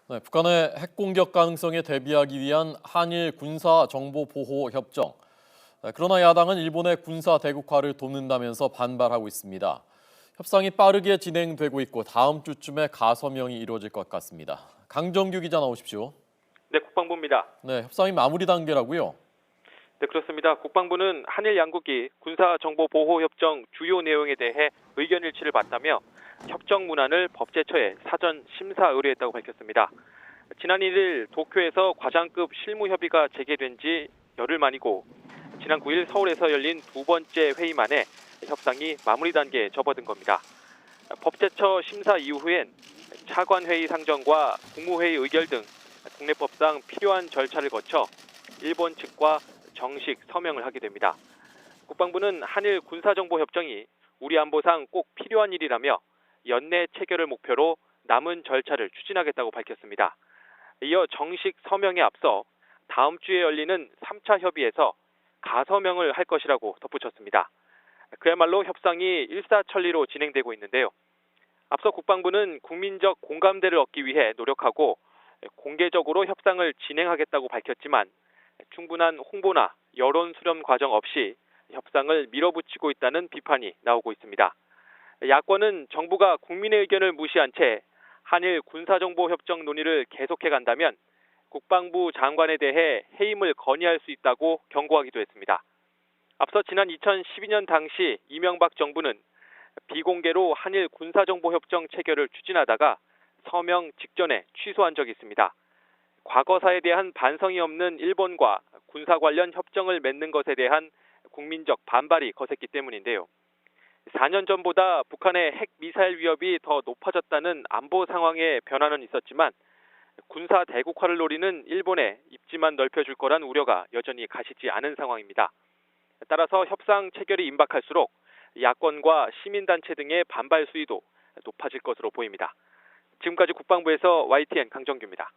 네, 북한의 핵 공격 가능성에 대비하기 위한 한일 군사 정보 보호 협정. 그러나 야당은 일본의 군사 대국화를 돕는다면서 반발하고 있습니다. 협상이 빠르게 진행되고 있고 다음 주쯤에 가서명이 이루어질 것 같습니다. 강정규 기자 나오십시오. 네, 국방부입니다. 네, 협상이 마무리 단계라고요? 네, 그렇습니다. 국방부는 한일 양국이 군사정보보호협정 주요 내용에 대해 의견 일치를 봤다며 협정 문안을 법제처에 사전 심사 의뢰했다고 밝혔습니다. 지난 1일 도쿄에서 과장급 실무 협의가 재개된 지 열흘 만이고 지난 9일 서울에서 열린 두 번째 회의 만에 협상이 마무리 단계에 접어든 겁니다. 법제처 심사 이후엔 차관회의 상정과 국무회의 의결 등 국내법상 필요한 절차를 거쳐 일본 측과 정식 서명을 하게 됩니다. 국방부는 한일 군사정보협정이 우리 안보상 꼭 필요한 일이라며 연내 체결을 목표로 남은 절차를 추진하겠다고 밝혔습니다. 이어 정식 서명에 앞서 다음 주에 열리는 3차 협의에서 가서명을 할 것이라고 덧붙였습니다. 그야말로 협상이 일사천리로 진행되고 있는데요. 앞서 국방부는 국민적 공감대를 얻기 위해 노력하고 공개적으로 협상을 진행하겠다고 밝혔지만 충분한 홍보나 여론 수렴 과정 없이 협상을 밀어붙이고 있다는 비판이 나오고 있습니다. 야권은 정부가 국민의 의견을 무시한 채 한일 군사정보협정 논의를 계속해 간다면 국방부 장관에 대해 해임을 건의할 수 있다고 경고하기도 했습니다. 앞서 지난 2012년 당시 이명박 정부는 비공개로 한일 군사정보협정 체결을 추진하다가 서명 직전에 취소한 적이 있습니다. 과거사에 대한 반성이 없는 일본과 군사 관련 협정을 맺는 것에 대한 국민적 반발이 거셌기 때문인데요. 4년 전보다 북한의 핵 미사일 위협이 더 높아졌다는 안보 상황의 변화는 있었지만 군사 대국화를 노리는 일본에 입지만 넓혀줄 거란 우려가 여전히 가시지 않은 상황입니다. 따라서 협상 체결이 임박할수록 야권과 시민단체 등의 반발 수위도 높아질 것으로 보입니다. 지금까지 국방부에서 YTN 강정규입니다.